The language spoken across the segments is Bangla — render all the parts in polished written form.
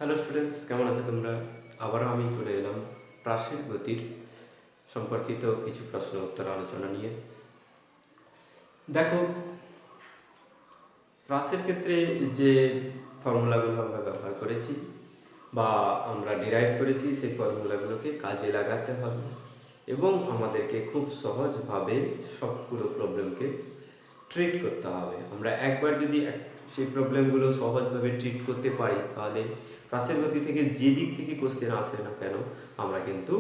হ্যালো স্টুডেন্টস, কেমন আছো তোমরা? আবারও আমি চলে এলাম প্রাসের গতির সম্পর্কিত কিছু প্রশ্ন উত্তর আলোচনা নিয়ে। দেখো, প্রাসের ক্ষেত্রে যে ফর্মুলাগুলো আমরা ব্যবহার করেছি বা আমরা ডিরাইভ করেছি, সেই ফর্মুলাগুলোকে কাজে লাগাতে হবে এবং আমাদেরকে খুব সহজভাবে সবগুলো প্রবলেমকে ট্রিট করতে হবে। আমরা একবার যদি সেই প্রবলেমগুলো সহজভাবে ট্রিট করতে পারি, তাহলে প্রাসের গতি থেকে যে দিক থেকে কোশ্চেন আসে না কেন আমরা কিন্তু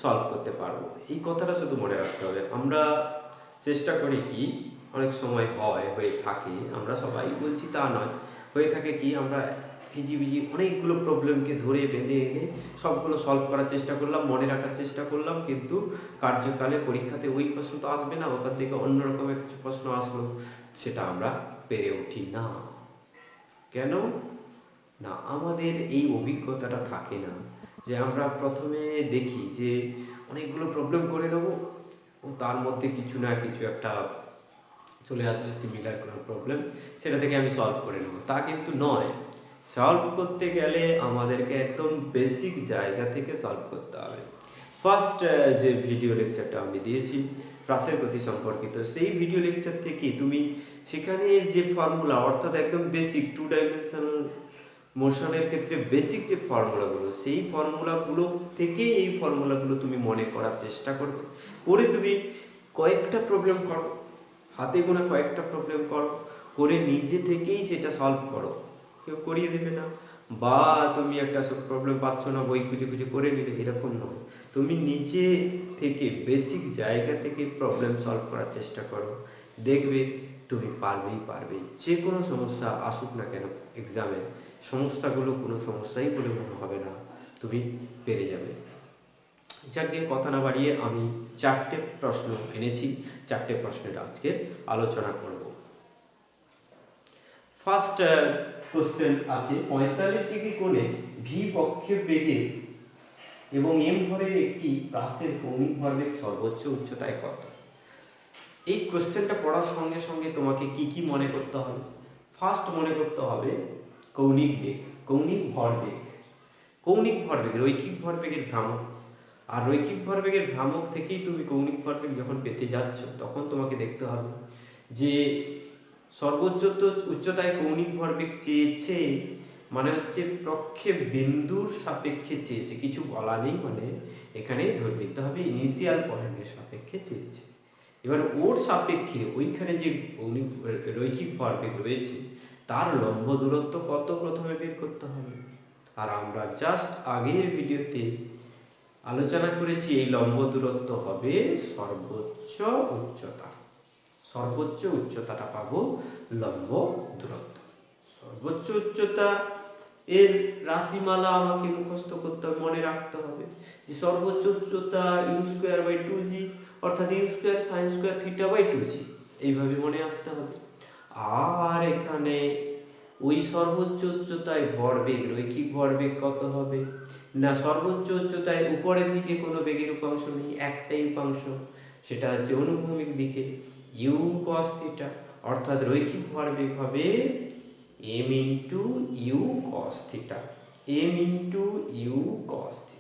সলভ করতে পারবো। এই কথাটা শুধু মনে রাখতে হবে। আমরা চেষ্টা করি কি, অনেক সময় হয়ে থাকে, আমরা সবাই বলছি তা নয়, হয়ে থাকে কি, আমরা ভিজি অনেকগুলো প্রবলেমকে ধরে বেঁধে এনে সবগুলো সলভ করার চেষ্টা করলাম, মনে রাখার চেষ্টা করলাম, কিন্তু কার্যকালে পরীক্ষাতে ওই প্রশ্ন তো আসবে না, ওখান থেকে অন্যরকম একটা প্রশ্ন আসলো, সেটা আমরা পেরে উঠি না। কেন না? আমাদের এই অভিজ্ঞতাটা থাকে না যে আমরা প্রথমে দেখি যে অনেকগুলো প্রবলেম করে নেবো ও তার মধ্যে কিছু না কিছু একটা চলে আসবে সিমিলার কোনো প্রবলেম, সেটা থেকে আমি সলভ করে নেব। তা কিন্তু নয়। সলভ করতে গেলে আমাদেরকে একদম বেসিক জায়গা থেকে সলভ করতে হবে। ফার্স্ট যে ভিডিও লেকচারটা আমি দিয়েছি প্রাসের গতি সম্পর্কিত, সেই ভিডিও লেকচার থেকে তুমি সেখানে যে ফর্মুলা, অর্থাৎ একদম বেসিক 2 ডাইমেনশনাল মোশনের ক্ষেত্রে বেসিক যে ফর্মুলাগুলো, সেই ফর্মুলাগুলো থেকে এই ফর্মুলাগুলো তুমি মনে করার চেষ্টা করবে, করে তুমি কয়েকটা প্রবলেম করো, হাতে গোনা কয়েকটা প্রবলেম করো, করে নিজে থেকেই সেটা সলভ করো, কেউ করিয়ে দেবে না। বা তুমি একটা প্রবলেম পাচ্ছ না, বই খুঁজে খুঁজে করে নিলে, এরকম নয়। তুমি নিজে থেকে বেসিক জায়গা থেকে প্রবলেম সলভ করার চেষ্টা করো, দেখবে তুমি পারবে। যে কোনো সমস্যা আসুক না কেন এক্সামে, সমস্যাগুলো কোনো সমস্যাই বলে মনে হবে না, তুমি পেরে যাবে। যাকে কথা না বাড়িয়ে আমি 4টে প্রশ্ন এনেছি, 4টে প্রশ্নের আজকে আলোচনা করব। ফার্স্ট কোশ্চেন আছে, 45 ডিগ্রি কোণে ভি পক্ষে বেগে এবং এম ভরের একটি প্রাসের কৌণিক ভরবেগ সর্বোচ্চ উচ্চতায় কত? এই কোশ্চেনটা পড়ার সঙ্গে সঙ্গে তোমাকে কি মনে করতে হবে? ফার্স্ট মনে করতে হবে কৌণিক বেগ, কৌণিক ভরবেগ। কৌণিক ভরবেগ রৈখিক ভরবেগের ভ্রামক, আর রৈখিক ভরবেগের ভ্রামক থেকেই তুমি কৌণিক ভরবেগ যখন পেতে যাচ্ছ, তখন তোমাকে দেখতে হবে যে সর্বোচ্চ উচ্চতায় কৌণিক ভরবেগ চেয়েছে, মানে হচ্ছে প্রক্ষেপ বিন্দুর সাপেক্ষে চেয়েছে, কিছু বলা নেই, মানে এখানে ধরে নিতে হবে ইনিশিয়াল পয়েন্টের সাপেক্ষে চেয়েছে। এবার ওর সাপেক্ষে ওইখানে যে রৈখিক ভরবেগ রয়েছে তার লম্ব দূরত্ব কত প্রথমে বের করতে হবে। আর আমরা জাস্ট আগের ভিডিওতে আলোচনা করেছি এই লম্ব দূরত্ব হবে সর্বোচ্চ উচ্চতা। সর্বোচ্চ উচ্চতাটা পাবো লম্ব দূরত্ব। সর্বোচ্চ উচ্চতা এর রাশিমালা আমাকে মুখস্থ করতে হবে, মনে রাখতে হবে যে সর্বোচ্চ উচ্চতা u²/2g, অর্থাৎ u² sin² θ/2g, এইভাবে মনে আসতে হবে। আর এখানে ওই সর্বোচ্চ উচ্চতায় ভরবেগ, রৈখিক ভরবেগ কত হবে না, সর্বোচ্চ উচ্চতায় উপরের দিকে কোনো বেগের উপাংশ নেই, একটাই উপাংশ, সেটা হচ্ছে অনুভূমিক দিকে u cos θ, অর্থাৎ রৈখিক ভরবেগ হবে m × u cos θ, m × u cos θ।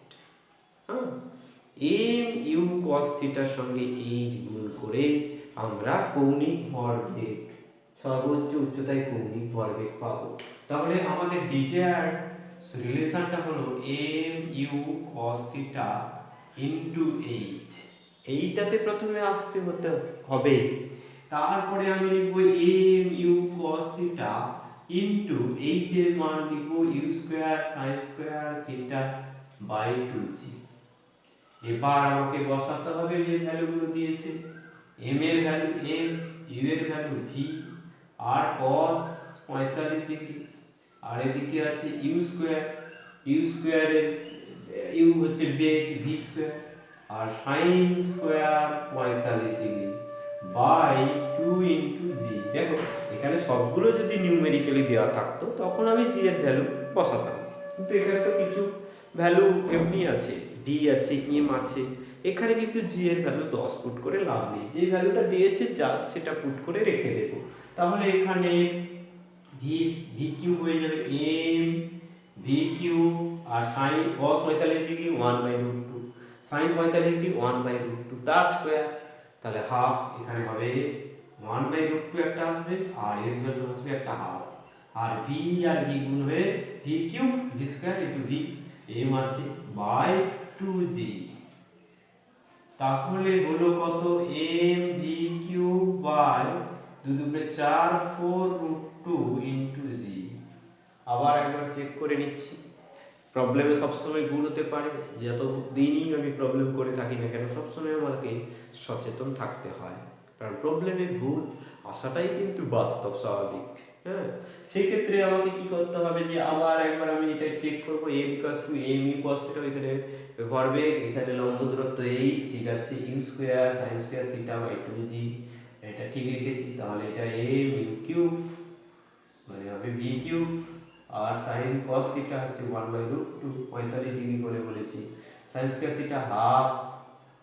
হ্যাঁ, m u cos θ সঙ্গে h গুণ করে আমরা কৌণিক ভরবেগ, সর্বোচ্চ উচ্চতায় কৌণিক ভরবেগ পাবো। তাহলে আমাদের ডিজায়ার রিলেশনটা হলো m u cos θ × h। এইটাতে প্রথমে আসতে হবে, তারপরে আমি লিখব m u cos θ × h এর মান লিখব u² sin² θ/2g। এবার আমাকে বসাতে হবে যে ভ্যালুগুলো দিয়েছে, m এর ভ্যালু m, u এর ভ্যালু v, আর cos 45 ডিগ্রি, আর এদিকে আছে u², u² এর u হচ্ছে বেগ v², আর sin² 45 ডিগ্রি বাই 2 × g। দেখো এখানে সবগুলো যদি নিউমেরিক্যালি দেওয়া থাকতো তখন আমি g এর ভ্যালু বসাতাম, কিন্তু এখানে তো কিছু ভ্যালু এমনি আছে, d আছে, m আছে, এখানে কিন্তু g এর ভ্যালু 10 পুট করে লাভ নেই, যে ভ্যালুটা দিয়েছে জাস্ট সেটা পুট করে রেখে দেব। তাহলে এখানে v³ হয়ে যাবে m ভি কিউব আর sine cos 45 degree 1/√2 sine 45 degree 1/√2 তার স্কয়ার, তাহলে হাফ এখানে হবে 1/√2 একটা আসবে আর এর জন্য আসবে একটা হাফ, আর ভি আর ভি গুণ হয়ে V cube V square into V M আছে বাই 2g, তাহলে হলো কত এম ভি কিউব বাই 2 দুগুণে 4 4√2 ইনটু জি। আবার একবার চেক করে নিচ্ছি, প্রবলেমে সবসময় ভুল হতে পারে, যত দিনই আমি প্রবলেম করে থাকি না কেন সবসময় আমাকে সচেতন থাকতে হয়, কারণ প্রবলেমে ভুল আসাটাই কিন্তু বাস্তব স্বাভাবিক। হ্যাঁ, সেই ক্ষেত্রে আমাকে কি করতে হবে যে আবার একবার আমি এটা চেক করবো M equals to M U cos থিটা, এখানে ভরবেগ এখানে লম্ব দূরত্ব এইচ, ঠিক আছে, U square sine square theta by 2g, এটা ঠিক রেখেছি, তাহলে এটা এম ইউ কিউব মানে হবে ভি কিউব আর সাইন cos থিটা হচ্ছে 1/√2 45 ডিগ্রি করে বলেছি, সাইন স্কয়ার থিটা হাফ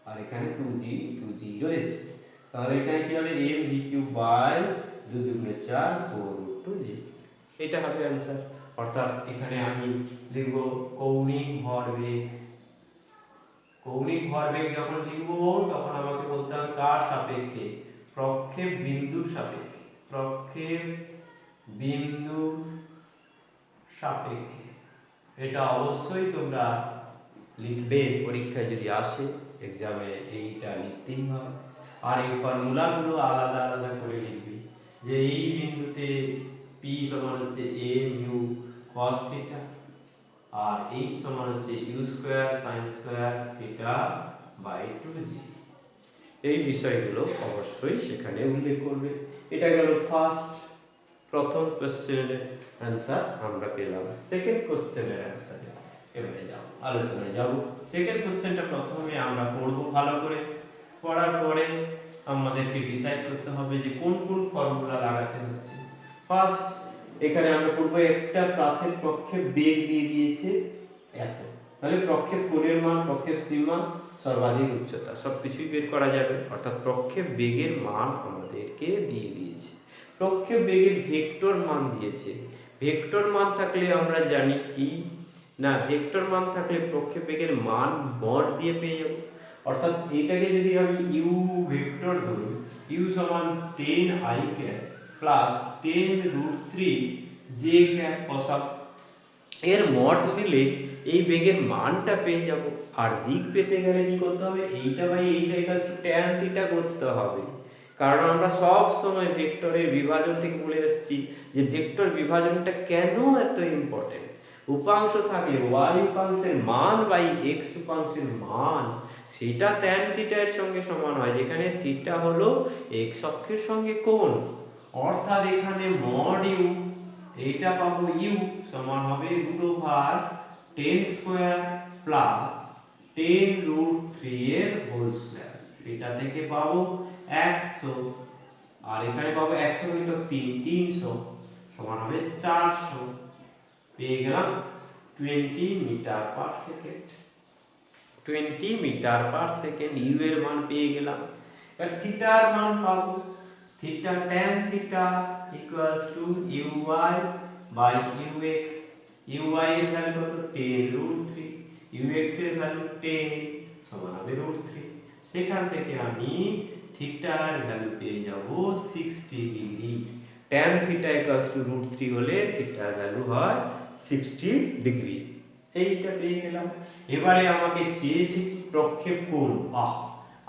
আর এখানে 2g রয়েছে, তাহলে এখানে কি হবে m v কিউব বাই 2 দুগুণে 4 4√2g, এটা হবে आंसर। অর্থাৎ এখানে আমি লিখব কৌণিক ভরবেগ যখন লিখব তখন আমাকে বলতে হবে কার সাপেক্ষে, প্রক্ষেপ বিন্দুর সাপেক্ষে, প্রক্ষেপ বিন্দুর সাপেক্ষে। এটা অবশ্যই তোমরা লিখবে, পরীক্ষায় যদি আসে এক্সামে এইটা লিখতেই হবে, আর এই ফর্মুলাগুলো আলাদা আলাদা করে লিখবে, যে এই বিন্দুতে p সমান হচ্ছে m u cos থিটা আর h সমান হচ্ছে u square sin square theta by 2g, এই বিষয়গুলো অবশ্যই সেখানে উল্লেখ করবে। এটা গেল প্রথম কোশ্চেনের आंसर আমরা পেলাম। সেকেন্ড কোশ্চেনের आंसर এবারে যাব আলোচনায় যাব। সেকেন্ড কোশ্চেনটা প্রথমে আমরা পড়ব, ভালো করে পড়ার পরে আমাদেরকে ডিসাইড করতে হবে যে কোন কোন ফর্মুলা লাগাতে হচ্ছে। ফার্স্ট এখানে আমরা পড়ব একটা প্রাসের প্রক্ষেপ বেগ দিয়ে দিয়েছে এত, তাহলে প্রক্ষেপ কোণের মান, প্রক্ষেপ সীমা, সর্বাধিক উচ্চতা সবকিছুই বের করা যাবে, অর্থাৎ প্রক্ষেপ বেগের মান আমাদেরকে দিয়ে দিয়েছে। প্রক্ষেপ বেগের ভেক্টর মান দিয়েছে, ভেক্টর মান থাকলে আমরা জানি কি না, ভেক্টর মান থাকলে প্রক্ষেপ বেগের মান মড দিয়ে পেয়ে যাব, অর্থাৎ এটাকে যদি আমি ইউ ভেক্টর ধরি, ইউ সমান 10i cap plus 10√3 j cap বসাব, এর মড নিলে এই বেগের মানটা পেয়ে যাব, আর দিক পেতে গেলে কি করতে হবে, এইটা বাই এইটা ইকুয়ালস টু tan থিটা করতে হবে, কারণ আমরা সব সময় ভেক্টরের বিভাজন থেকে বলে এসেছি যে ভেক্টর বিভাজনটা কেন এত ইম্পর্টেন্ট। উপাংশ থাকলে y উপাংশের মান বাই x উপাংশের মান সেটা tan থিটা এর সঙ্গে সমান হয়, যেখানে থিটা হলো x অক্ষের সঙ্গে কোণ, অর্থাৎ এখানে মড ইউ এইটা পাবো ইউ সমান হবে √10 স্কয়ার প্লাস 10√3 এর হোল স্কয়ার, এটা থেকে পাবো 100 আর এখানে পাবো 100 গুণিতক 3 300 সমান হবে 400, পেয়ে গেলাম 20 metre per second. 20 metre per second U এর মান পেয়ে গেলাম। এবার থিটার মান পাবো, theta tan theta equals to uy by ux, uy এর ভ্যালু কত 10√3, ux এর ভ্যালু 10 সমান হবে √3, সেখান থেকে আমি থিটার ভ্যালু পেয়ে যাব 60 degree. tan theta equals two √3 হলে থিটার ভ্যালু হয় 60 ডিগ্রি, এইটা পেয়ে গেলাম। এবারে আমাকে চেয়েছে কি প্রক্ষেপ কোণ,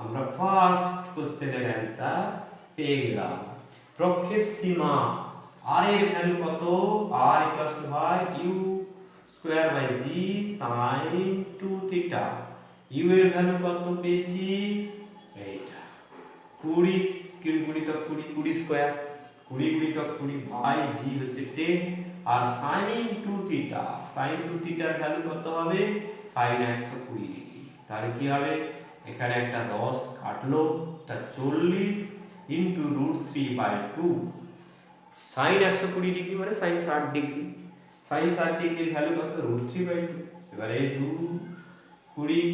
আমরা ফার্স্ট কোশ্চেনের आंसर পেয়ে গেলাম। প্রক্ষেপ সীমা r এর ভ্যালু কত, r ইকুয়ালস টু হয় u square by g sin 2 theta, u এর ভ্যালু কত পেয়েছি এইটা 20 গুণিতক 20 স্কয়ার, 20 গুণিতক 20 বাই g হচ্ছে 10, আর sin 2 থিটা, sin 2 থিটার ভ্যালু কত হবে sin 120 ডিগ্রি, তাহলে কি হবে এখানে একটা 10 কাটলো, তা 40 ইনটু √3 বাই 2, sin 120 ডিগ্রি মানে sin 60 ডিগ্রি, sin 60 ডিগ্রির ভ্যালু কত √3 বাই 2, এবারে 2 20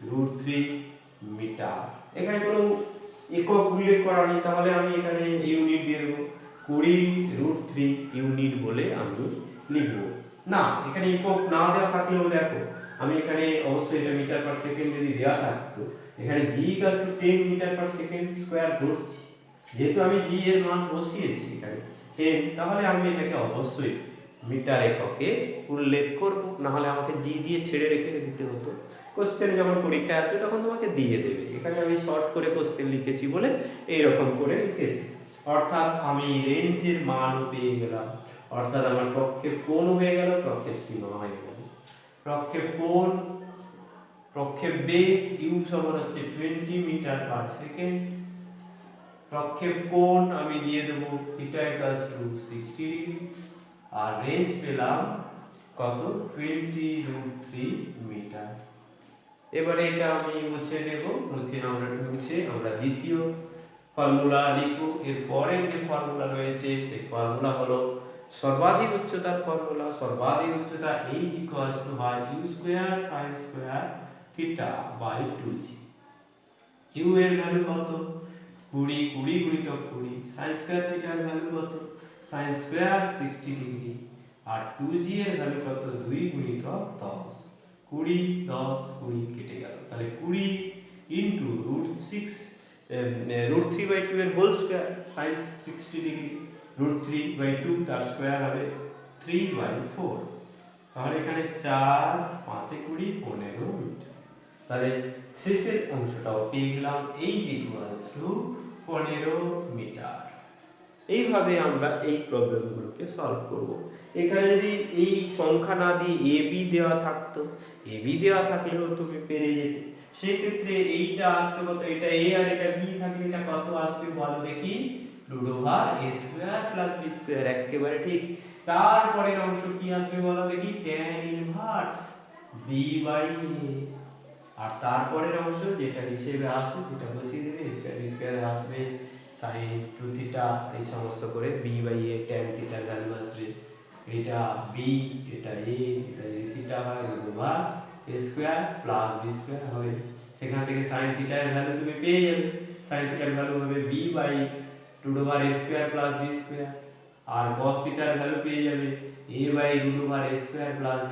√3 মিটার, এখানে কোনো একক উল্লেখ করা নেই, তাহলে আমি এখানে ইউনিট দিয়ে দেবো 20 √3 ইউনিট বলে আমি লিখব। না, এখানে একক না দেওয়া থাকলেও দেখো আমি এখানে অবশ্যই এটা মিটার পার সেকেন্ড যদি দেওয়া থাকতো এখানে g = 10 metre per second square ধরছি, যেহেতু আমি g এর মান বসিয়েছি এখানে 10, তাহলে আমি এটাকে অবশ্যই মিটার এককে উল্লেখ করব, না হলে আমাকে g দিয়ে ছেড়ে রেখে দিতে হতো। কোশ্চেন যখন পরীক্ষায় আসবে তখন তোমাকে দিয়ে দেবে, এখানে আমি শর্ট করে কোশ্চেন লিখেছি বলে এই রকম করে লিখেছি। অর্থাৎ আমি রেঞ্জের মানও পেয়ে গেলাম, অর্থাৎ আমার প্রক্ষেপ কোণ হয়ে গেল, প্রক্ষেপ সীমা হয়ে গেল। প্রক্ষেপ কোণ, প্রক্ষেপ বেগ u সমান হচ্ছে 20 মিটার পার সেকেন্ড। প্রক্ষেপ কোণ আমি দিয়ে দেবো θ = 60 ডিগ্রি, আর রেঞ্জ পেলাম কত 20√3 মিটার। এবারে এটা আমি মুছে দেব, আমরা দ্বিতীয় ফর্মুলা লিখব। এর পরের যে ফর্মুলা রয়েছে সেই ফর্মুলা হলো সর্বাধিক উচ্চতার ফর্মুলা। সর্বাধিক উচ্চতা h = হয় u² sin² θ/2g। u এর ভ্যালু কত 20, 20 গুণিতক 20, sin² θ এর ভ্যালু কত sin² 60 ডিগ্রি, আর 2g এর ভ্যালু কত 2 গুণিতক 10, 20, 10, 20 কেটে গেল, তাহলে 20 ইনটু √3/2 এর হোল স্কয়ার sin 60 ডিগ্রি, √3/2 তার স্কয়ার হবে 3/4, তাহলে এখানে 4, 5 এ 20, 15 মিটার। তাহলে শেষের অংশটাও পেয়ে গেলাম h = 15 মিটার। এইভাবে আমরা এই প্রবলেমগুলোকে সলভ করব। এখানে যদি এই সংখ্যা না দিয়ে এ বি দেওয়া থাকতো, এ বি দেওয়া থাকলেও তুমি পেরে যেতে। সেই ক্ষেত্রে এইটা আসবে কত, এটা এ আর এটা বি থাকলে এটা কত আসবে বলো দেখি, √a² + b² একেবারে ঠিক। তারপরের অংশ কি আসবে বলো দেখি, tan ইনভার্স b/a, আর তারপরের অংশ যেটা হিসেবে আসে সেটা বসিয়ে দেবে, স্কয়ার আসবে sin 2θ, এই সমস্ত করে b/a tan θ এর ভ্যালু আসবে, এটা b, এটা a, এটা θ হয় √a² + b² হবে। সেখান থেকে sin θ এর ভ্যালু তুমি পেয়ে যাবে, sin θ এর ভ্যালু হবে b/√a² + b², আর cos θ এর ভ্যালু পেয়ে যাবে a/√a² + b²।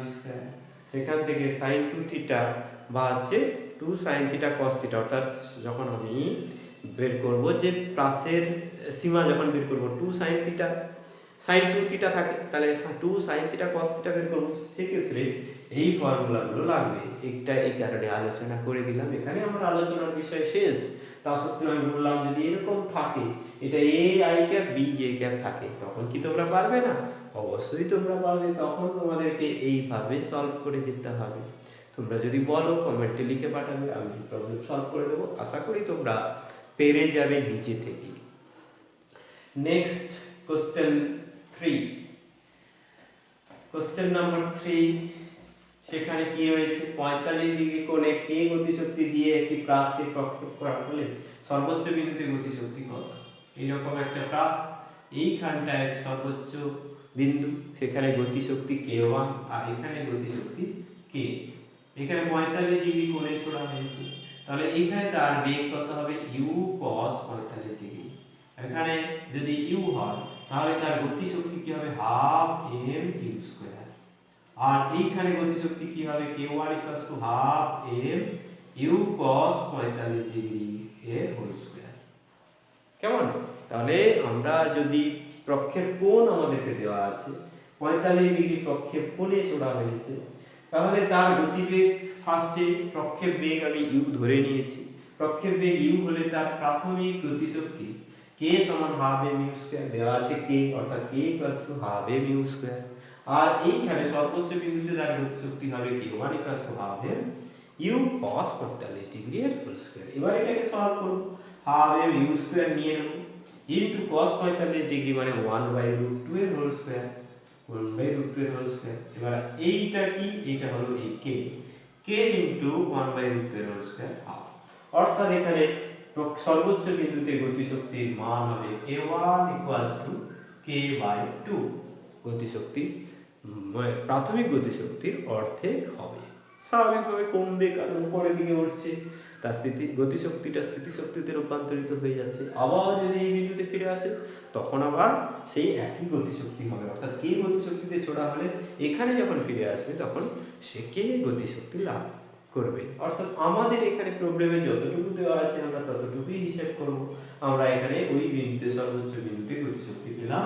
সেখান থেকে sin 2θ বা হচ্ছে 2 sin θ cos θ, অর্থাৎ যখন আমি বের করব যে প্লাসের সীমা যখন বের করব 2 sin θ sin 2θ থাকে, তাহলে 2 sin θ cos θ বের করব, সেক্ষেত্রে এই ফর্মুলাগুলো লাগবে। একটা এই কারণে আলোচনা করে দিলাম, এখানে আমার আলোচনার বিষয় শেষ। তা সত্ত্বেও আমি বললাম যদি এরকম থাকে, এটা a_i b_j থাকে, তখন কি তোমরা পারবে না? অবশ্যই তোমরা পারবে। তখন তোমাদেরকে এইভাবে সলভ করে যেতে হবে। তোমরা যদি বলো কমেন্টে লিখে পাঠাবে, আমি প্রবলেম সলভ করে দেবো। আশা করি তোমরা পেরে যাবে নিজে থেকেই। নেক্সট কোশ্চেন 3, কোশ্চেন নাম্বার 3, সেখানে কি হয়েছে, 45 ডিগ্রি কোণে কে গতিশক্তি দিয়ে একটি প্রাসকে প্রক্ষেপ করা হলে সর্বোচ্চ বিন্দুতে গতিশক্তি কত? এইরকম একটা প্রাস, এইখানটায় সর্বোচ্চ বিন্দু, সেখানে গতিশক্তি k1 আর এখানে গতিশক্তি k। এখানে 45 ডিগ্রি কোণে ছোড়া হয়েছে, তাহলে এইখানে তার বেগ কত হবে u cos 45 ডিগ্রি। এখানে যদি u হয় তাহলে তার গতিশক্তি কি হবে ½ m u², আর এইখানে গতিশক্তি কি হবে k1 = ½ m u cos 45 degree এর হোল স্কয়ার। কেমন? তাহলে আমরা যদি প্রক্ষেপ কোণ আমাদেরকে দেওয়া আছে 45 ডিগ্রি প্রক্ষেপ কোণে ছোড়া হয়েছে, তাহলে তার গতিবেগ ফার্স্টে প্রক্ষেপ বেগ আমি u ধরে নিয়েছি। প্রক্ষেপ বেগ u হলে তার প্রাথমিক গতিশক্তি k সমান ½ m u² দেওয়া আছে, k অর্থাৎ k = ½ m u², আর এইখানে সর্বোচ্চ বিন্দুতে তার গতিশক্তি হবে k1 = ½ m u cos 45 degree এর হোল স্কয়ার। এবার এটাকে সলভ করব, ½ m u² নিয়ে নেব ইনটু cos 45 ডিগ্রি মানে 1/√2 এর হোল স্কয়ার, 1/√2 এর হোল স্কয়ার। এবার এইটা কি, এইটা হলো এই k, k ইনটু 1/√2 এর হোল স্কয়ার ½। অর্থাৎ এখানে সর্বোচ্চ বিন্দুতে গতিশক্তির মান হবে k1 = k/2, গতিশক্তি প্রাথমিক গতিশক্তির অর্ধেক হবে। স্বাভাবিকভাবে কমবে, কারণ উপরের দিকে উঠছে, তার গতিশক্তিটা স্থিতিশক্তিতে রূপান্তরিত হয়ে যাচ্ছে। আবার যদি এই বিন্দুতে ফিরে আসে তখন আবার সেই একই গতিশক্তি হবে, অর্থাৎ কে গতিশক্তিতে ছোড়া হলে এখানে যখন ফিরে আসবে তখন সে কে গতিশক্তি লাভ করবে। অর্থাৎ আমাদের এখানে প্রবলেমে যতটুকু দেওয়া আছে আমরা ততটুকুই হিসাব করব। আমরা এখানে ওই বিন্দুতে সর্বোচ্চ বিন্দুতে গতিশক্তি পেলাম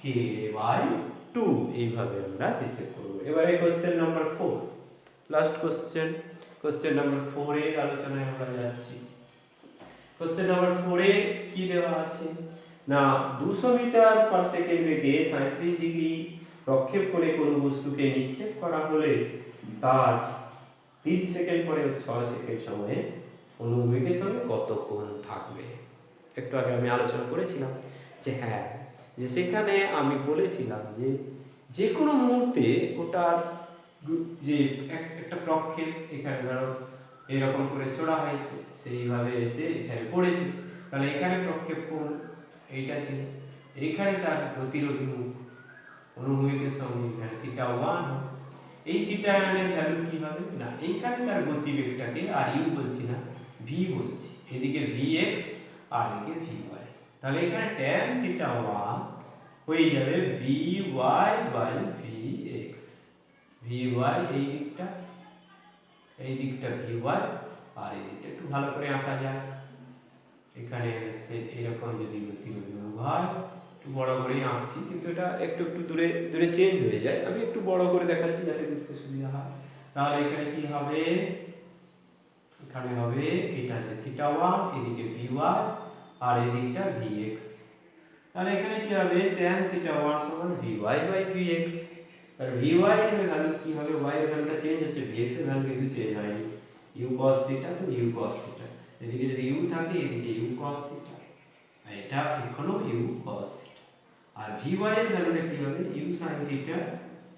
k/2, এইভাবে আমরা হিসাব করব। এবারে question number 4, last question number 4 এর আলোচনায় আমরা যাচ্ছি। কোশ্চেন নাম্বার 4 এ কি দেওয়া আছে না, 200 মিটার পার সেকেন্ড বেগে 37 ডিগ্রি প্রক্ষেপ করে কোনো বস্তুকে নিক্ষেপ করা হলে তার 3 সেকেন্ড পরে 6 সেকেন্ড সময়ে অনুভূমিকের সঙ্গে কত কোণ থাকবে। একটু আগে আমি আলোচনা করেছিলাম যে হ্যাঁ, যে সেখানে আমি বলেছিলাম যে যে কোনো মুহূর্তে ওটার যে একটা প্রক্ষেপ এখানে ধরো এরকম করে ছোড়া হয়েছে, সেইভাবে এসে এখানে পড়েছে, তাহলে এখানে প্রক্ষেপ কোণ এইটা ছিল, এইখানে তার গতির অভিমুখ অনুভূমিকের সঙ্গে এখানে θ1, এই θ1 এর ভ্যালু কি হবে না, এইখানে তার গতিবেগটাকে আর ইউ বলছি না, ভি বলছি, এদিকে vx আর এদিকে vy, তাহলে এখানে tan θ1 হয়ে যাবে vy বাই vx, vy এই দিকটা vy আর এই দিকটা একটু ভালো করে আঁকা যায়। এখানে এরকম যদি গতির অভিমুখ হয়, একটু বড় করেই আঁকছি, কিন্তু এটা একটু দূরে দূরে চেঞ্জ হয়ে যায়, আমি একটু বড় করে দেখাচ্ছি যাতে বুঝতে সুবিধা হয়। তাহলে এখানে কি হবে, এখানে হবে এটা হচ্ছে θ1, এদিকে vy আর এদিকটা vx, তাহলে এখানে কি হবে tan θ1 সমান vy বাই vx, আর vy এর ভ্যালু কি হবে, y এর ভ্যালুটা চেঞ্জ হচ্ছে, vx এর ভ্যালু কিন্তু চেঞ্জ হয়নি, u cos θ তো u cos θ, এদিকে যদি u থাকে এদিকে u cos θ, এটা এখনো u cos θ, আর vy এর ভ্যালুটা কি হবে u sin θ,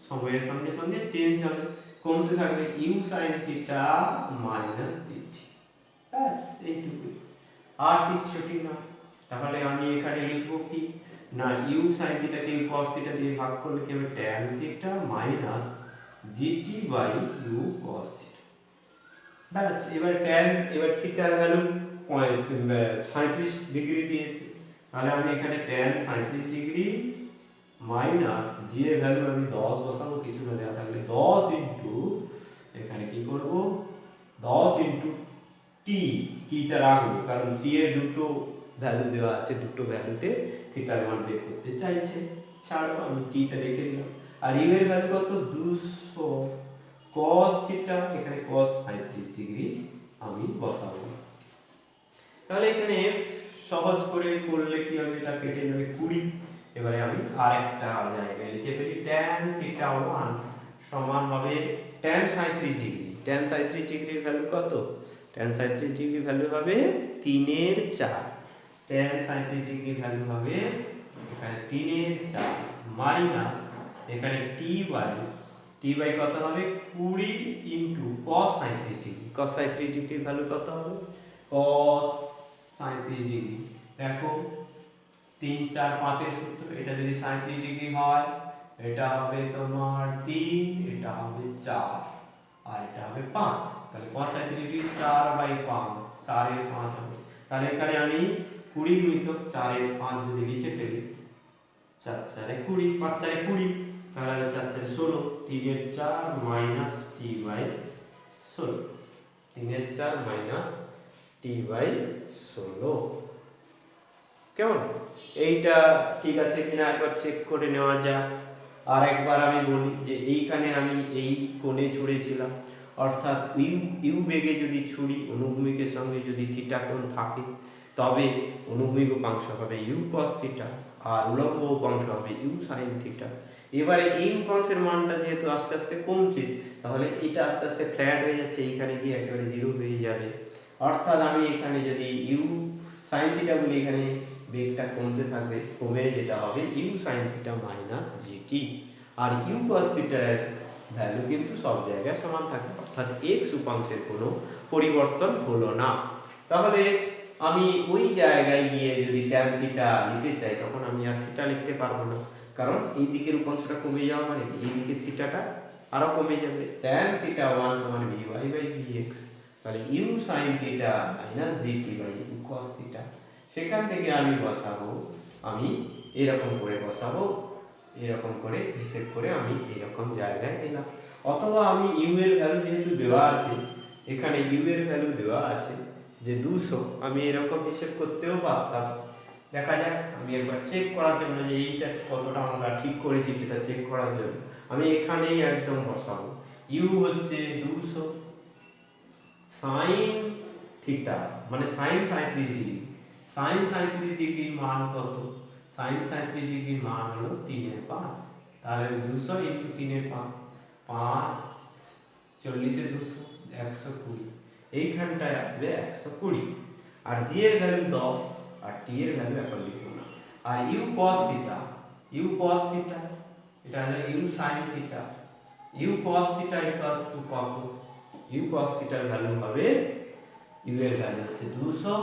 সময়ের সঙ্গে সঙ্গে চেঞ্জ হবে, কমতে থাকবে u sin θ মাইনাস gt, ব্যাস এইটুকুই, আর কিচ্ছুটি না। তাহলে আমি এখানে লিখব কি না, u sin θ কে u cos θ দিয়ে ভাগ করলে কি হবে tan θ minus gt by u cos θ, ব্যাস। এবার থিটার ভ্যালু 37 ডিগ্রি দিয়েছে, তাহলে আমি এখানে tan 37 ডিগ্রি মাইনাস g এর ভ্যালু আমি 10 বসাবো, কিছু না দেওয়া থাকলে 10 ইনটু এখানে কি করব 10 ইনটু টা রাখবো, কারণ 3 এর দুটো ভ্যালু দেওয়া আছে, দুটো ভ্যালুতে থিটার মান বের করতে চাইছে, ছাড়ো আমি টা রেখে দিলাম। আর ইউ এর ভ্যালু কত 200 cos θ, এখানে cos 37 ডিগ্রি আমি বসাবো। তাহলে এখানে সহজ করে করলে কি হবে, এটা কেটে যাবে 20। এবারে আমি আরেকটা জায়গায় লিখে ফেলি, tan θ1 সমান হবে tan 37 ডিগ্রি, tan 37 ডিগ্রির ভ্যালু কত, tan 37 ডিগ্রির ভ্যালু হবে 3/4, tan 37 ডিগ্রির ভ্যালু হবে এখানে 3/4 মাইনাস এখানে t বাই কত হবে 20 ইনটু cos 37 ডিগ্রি, cos 37 ডিগ্রির ভ্যালু কত হবে cos 37 ডিগ্রি, দেখো 3 4 5 এর সূত্র, এটা যদি 37 ডিগ্রি হয় এটা হবে তোমার 3, এটা হবে 4 আর এটা হবে 5, তাহলে cos 37 ডিগ্রি 4/5, 4 এর 5 হবে, তাহলে এখানে আমি 20 গুণিতক 4 এর 5 যদি লিখে ফেলি, 4 4 এ 20, 5 4 এ 20, তাহলে 4 4 এ 16, 3 এর 4 মাইনাস t বাই 16, 3 এর 4 মাইনাস t বাই 16, কেমন? এইটা ঠিক আছে কিনা একবার চেক করে নেওয়া যাক। আর একবার আমি বলি যে এইখানে আমি এই কোণে ছুঁড়েছিলাম, অর্থাৎ ইউ বেগে যদি ছুরি অনুভূমিকের সঙ্গে যদি থিটা কোণ থাকে তবে অনুভূমিক উপাংশ হবে ইউ cos θ আর উলম্ব উপাংশ হবে ইউ sin θ। এবারে এই উপাংশের মানটা যেহেতু আস্তে আস্তে কমছে, তাহলে এটা আস্তে আস্তে ফ্ল্যাট হয়ে যাচ্ছে, এইখানে গিয়ে একেবারে 0 হয়ে যাবে, অর্থাৎ আমি এখানে যদি ইউ sin θ বলি, এখানে বেগটা কমতে থাকবে, কমে যেটা হবে ইউ sin θ মাইনাস gt, আর ইউ cos θ এর ভ্যালু কিন্তু সব জায়গায় সমান থাকে, অর্থাৎ x উপাংশের কোনো পরিবর্তন হলো না। তাহলে আমি ওই জায়গায় গিয়ে যদি tan θ নিতে চাই তখন আমি আর θ লিখতে পারবো না, কারণ এই দিকের উপাংশটা কমে যাওয়া মানে এই দিকের থিটাটা আরো কমে যাবে, tan থিটা 1 সমান vy/dx, তাহলে u sin theta minus gt/u cos theta. সেখান থেকে আমি বসাবো, আমি এরকম করে বসাবো, এরকম করে হিসেব করে আমি এরকম জায়গায় এলাম। অথবা আমি u এর ভ্যালু যেহেতু দেওয়া আছে, এখানে u এর ভ্যালু দেওয়া আছে যে 200, আমি এরকম হিসেব করতেও পারতাম। দেখা যাক, আমি একবার চেক করার জন্য যে এইটা কতটা আমরা ঠিক করেছি সেটা চেক করার জন্য আমি এখানেই একদম বসাবো। u হচ্ছে 200 sin থিটা, মানে sin 37 ডিগ্রি। sin 37 ডিগ্রির মান কত? sin 37 ডিগ্রির মান হলো 3/5। তাহলে 200 ইন্টু 3/5, 5 40 এ 200 120, এইখানটায় আসবে 120। আর g এর ভ্যালু 10 আর t এর ভ্যালু এখন লিখবো না। আর u cos theta, u cos theta এটা হলো u sin theta, u cos theta equals two কত? u cos থিটার ভ্যালু হবে, u এর ভ্যালু হচ্ছে 200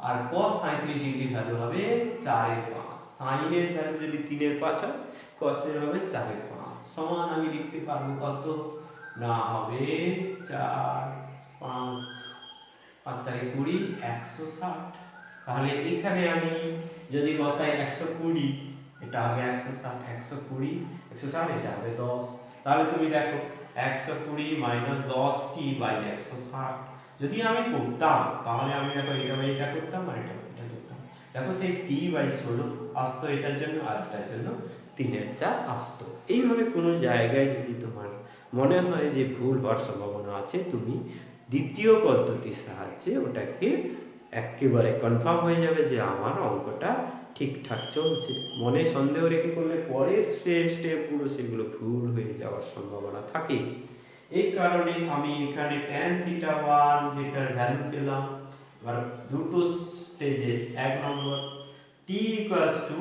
আর cos 37 ডিগ্রি ভ্যালু হবে 4/5। sin এর ভ্যালু যদি 3/5 হয়, cos এর হবে 4/5, সমান আমি লিখতে পারবো কত না হবে 4 5 5 4 20 160। তাহলে এখানে আমি যদি বসাই 120, এটা হবে 160, 120 160 এটা হবে 10। তাহলে তুমি দেখো 120 মাইনাস 10t/160 যদি আমি করতাম, তাহলে আমি দেখো এটা করতাম আর এটা করতাম, দেখো সেই t/16 আসতো এটার জন্য, আর এটার জন্য 3/4 আসতো। এইভাবে কোনো জায়গায় যদি তোমার মনে হয় যে ভুল হওয়ার সম্ভাবনা আছে, তুমি দ্বিতীয় পদ্ধতির সাহায্যে ওটাকে একেবারে কনফার্ম হয়ে যাবে যে আমার অঙ্কটা ঠিকঠাক চলছে। মনে সন্দেহ রেখে করলে পরের স্টেপগুলো সেগুলো ভুল হয়ে যাওয়ার সম্ভাবনা থাকে। এই কারণে আমি এখানে tan থিটা 1 যেটার ভ্যালু পেলাম, এবার দুটো স্টেজে, এক নম্বর t equals to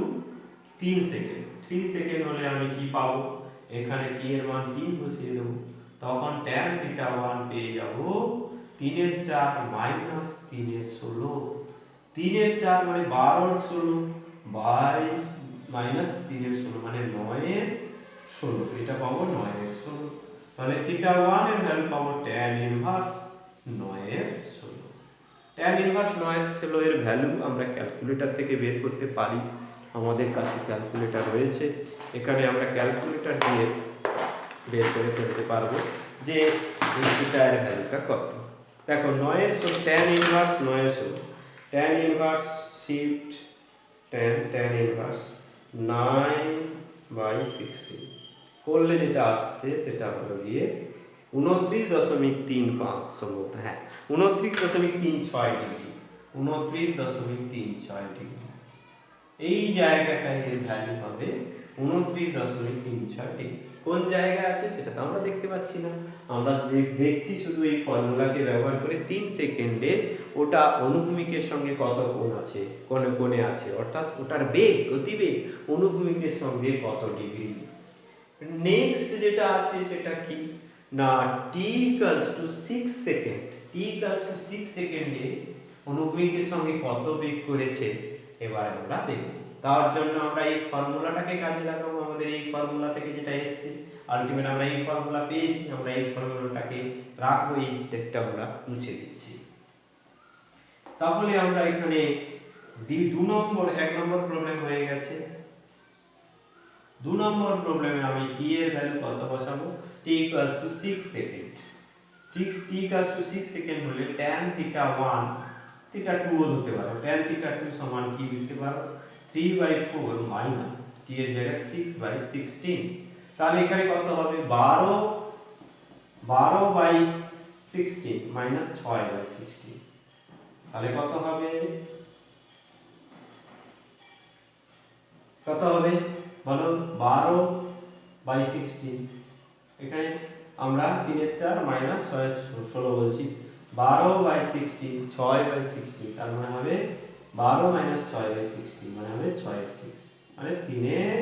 3 second, 3 second হলে আমি কি পাবো? এখানে t এর মান 3 বসিয়ে দেবো, তখন tan থিটা 1 পেয়ে যাব 3/4 মাইনাস 3/16। 3/4 মানে 12/16 বাই মাইনাস 3/16 মানে 9/16, এটা পাবো 9/16। তাহলে থিটা 1 এর ভ্যালু পাবো tan ইনভার্স 9/16। tan ইনভার্স 9/16 এর ভ্যালু আমরা ক্যালকুলেটর থেকে বের করতে পারি। আমাদের কাছে ক্যালকুলেটর রয়েছে, এখানে আমরা ক্যালকুলেটর দিয়ে বের করে ফেলতে পারবো যে এই থিটা এর ভ্যালুটা কত। দেখো 9/16 tan inverse 9/16, tan inverse shift tan inverse 9/16 করলে যেটা আসছে সেটা হলো গিয়ে 29.35 সম্ভবত, হ্যাঁ 29.36 ডিগ্রি, 29.36 ডিগ্রি। এই জায়গাটায় এর ভ্যালু হবে 29.36 ডিগ্রি। কোন জায়গায় আছে সেটা তো আমরা দেখতে পাচ্ছি না, আমরা দেখছি শুধু এই ফর্মুলাকে ব্যবহার করে 3 সেকেন্ডে ওটা অনুভূমিকের সঙ্গে কত কোণ আছে, কোণে আছে, অর্থাৎ ওটার বেগ, গতিবেগ অনুভূমিকের সঙ্গে কত ডিগ্রি। নেক্সট যেটা আছে সেটা কি না t equals to 6 second, t equals to 6 সেকেন্ডে অনুভূমিকের সঙ্গে কত বেগ করেছে এবার আমরা দেখব। তার জন্য আমরা এই ফর্মুলাটাকে কাজে লাগাবো, আমাদের এই ফর্মুলা থেকে যেটা এসেছে আলটিমেট আমরা এই ফর্মুলা পেয়েছি, আমরা এই ফর্মুলাটাকে রাখবো, এই দিকটা আমরা মুছে দিচ্ছি। তাহলে আমরা এখানে 2 নম্বর, 1 নম্বর প্রবলেম হয়ে গেছে। 2 নম্বর প্রবলেমে আমি t এর ভ্যালু কত বসাবো? t equals to 6 second. t equals to 6 second হলে tan থিটা 1 থিটা 2 হতে পারে, tan থিটা 2 সমান কি লিখতে পারো 3/4 মাইনাস t এর জায়গায় 6/16। তাহলে এখানে কত হবে 12/16 মাইনাস 6/16, তাহলে কত হবে বলো 12/16। এখানে আমরা 3/4 মাইনাস 6/16 বলছি, 12/16 6/16, তার মানে হবে 12 মাইনাস 6/16 মানে হবে 6/6, মানে 3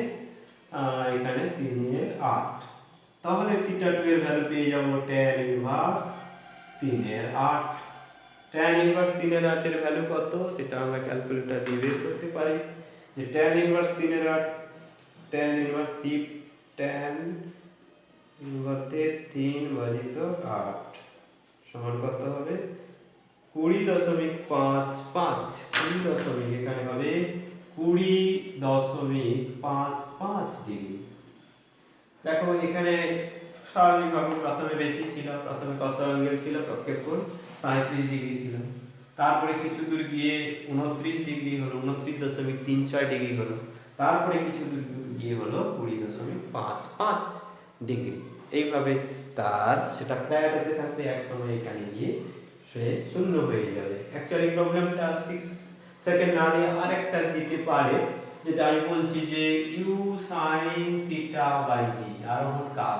এখানে 3/8। তাহলে থিটা 2 এর ভ্যালু পেয়ে যাব tan ইনভার্স 3/8। tan ইনভার্স 3/8 এর ভ্যালু কত সেটা আমরা ক্যালকুলেটর দিয়ে বের করতে পারি। যে tan inverse 3/8, tan inverse shift tan 3/8 সমান কত হবে 20.55 20 এখানে হবে 20.55 ডিগ্রি। দেখো এখানে স্বাভাবিকভাবে প্রথমে বেশি ছিল, প্রথমে কত অ্যাঙ্গেল ছিল প্রক্ষেপণ 37 ডিগ্রি ছিল, তারপরে কিছু দূর গিয়ে 29 ডিগ্রি হলো, 29.36 ডিগ্রি হলো, তারপরে কিছু দূর গিয়ে হলো 20.55 ডিগ্রি। এইভাবে তার সেটা ফ্ল্যাট হতে থাকতে এক সময় এখানে গিয়ে সে শূন্য হয়ে যাবে। অ্যাকচুয়ালি প্রবলেমটা 6 সেকেন্ড না দিয়ে আরেকটা দিতে পারে, যেটা আমি বলছি যে ইউ সাইন থিটা বাই জি আরোহণ কাল।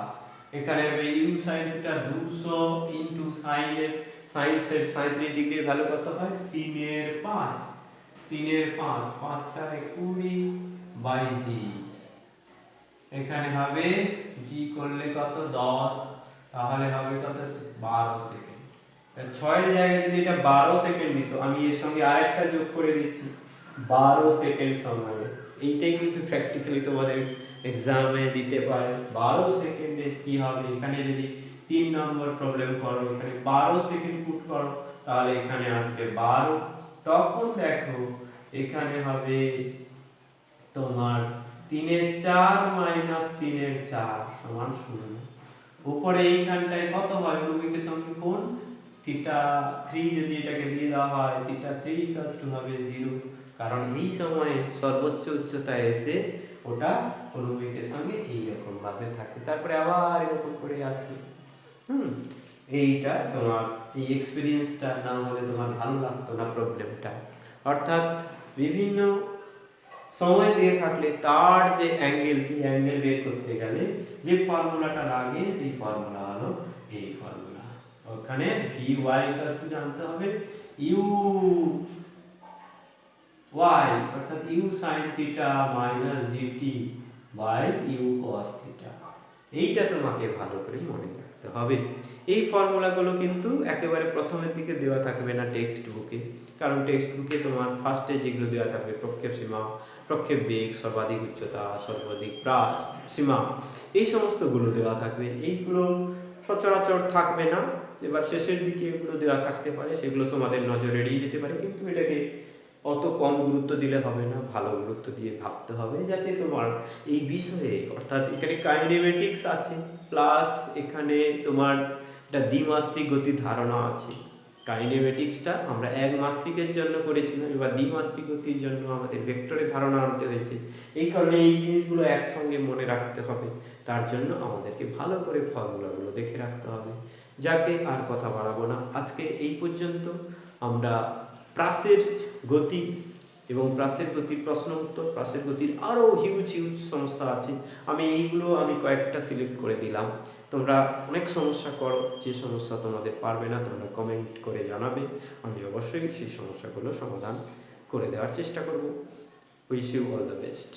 এখানে হবে ইউ সাইন থিটা 200 ইনটু সাইনের 37 ডিগ্রির ভ্যালু কত হয় 3/5 5 4 20 বাই জি। এখানে হবে জি করলে কত 10, তাহলে হবে কত 12 সেকেন্ড। 6 এর জায়গায় যদি এটা 12 সেকেন্ড দিত, আমি এর সঙ্গে আরেকটা যোগ করে দিচ্ছি 12 সেকেন্ড সময়ে। এইটাই কিন্তু প্র্যাকটিক্যালি তোমাদের এক্সামে দিতে পারে। 12 সেকেন্ডে কি হবে, এখানে যদি 3 নম্বর প্রবলেম করো, এখানে 12 সেকেন্ড পুট করো, তাহলে এখানে আসবে 12। তখন দেখো এখানে হবে তোমার 3/4 মাইনাস 3/4 সমান 0। উপরে এইখানটায় কত হয় অনুভূমিকের সঙ্গে কোণ থিটা 3, যদি এটাকে দিয়ে দেওয়া হয় থিটা 3 ইকুয়ালস টু হবে 0, কারণ এই সময়ে সর্বোচ্চ উচ্চতায় এসে ওটা অনুভূমিকের সঙ্গে এইরকম ভাবে থাকে, তারপরে আবার এরকম করে আসবে। এইটা তোমার এই এক্সপেরিয়েন্সটা না হলে তোমার ভালো লাগতো না প্রবলেমটা। অর্থাৎ বিভিন্ন সময় দিয়ে থাকলে তার যে অ্যাঙ্গেল, সেই অ্যাঙ্গেল বের করতে গেলে যে ফর্মুলাটা লাগে সেই ফর্মুলা হলো এই ফর্মুলা। ওখানে ভি ওয়াই ইকুয়ালস টু জানতে হবে ইউ ওয়াই, অর্থাৎ U sine theta minus GT by U cos theta. এইটা তোমাকে ভালো করে মনে রাখতে হবে। এই ফর্মুলাগুলো কিন্তু একেবারে প্রথমের দিকে দেওয়া থাকবে না টেক্সট বুকে, কারণ টেক্সট বুকে তোমার ফার্স্টে যেগুলো দেওয়া থাকবে প্রক্ষেপ সীমা, প্রক্ষেপ বেগ, সর্বাধিক উচ্চতা, সর্বাধিক সীমা, এই সমস্তগুলো দেওয়া থাকবে। এইগুলো সচরাচর থাকবে না, এবার শেষের দিকে এগুলো দেওয়া থাকতে পারে, সেগুলো তোমাদের নজরে এড়িয়ে যেতে পারে, কিন্তু এটাকে অত কম গুরুত্ব দিলে হবে না, ভালো গুরুত্ব দিয়ে ভাবতে হবে, যাতে তোমার এই বিষয়ে, অর্থাৎ এখানে কাইনেমেটিক্স আছে প্লাস এখানে তোমার একটা দ্বিমাত্রিক গতির ধারণা আছে। কাইনেমেটিক্সটা আমরা একমাত্রিকের জন্য করেছিলাম, এবার দ্বিমাত্রিক গতির জন্য আমাদের ভেক্টরের ধারণা আনতে হয়েছে। এই কারণে এই জিনিসগুলো একসঙ্গে মনে রাখতে হবে, তার জন্য আমাদেরকে ভালো করে ফর্মুলাগুলো দেখে রাখতে হবে। যাকে আর কথা বাড়াবো না, আজকে এই পর্যন্ত। আমরা প্রাসের গতি এবং প্রাসের গতির প্রশ্ন উত্তর, প্রাসের গতির আরও হিউজ সমস্যা আছে, আমি কয়েকটা সিলেক্ট করে দিলাম। তোমরা অনেক সমস্যা করো, যে সমস্যা তোমাদের পারবে না তোমরা কমেন্ট করে জানাবে, আমি অবশ্যই সেই সমস্যাগুলো সমাধান করে দেওয়ার চেষ্টা করব। Wish you all the best.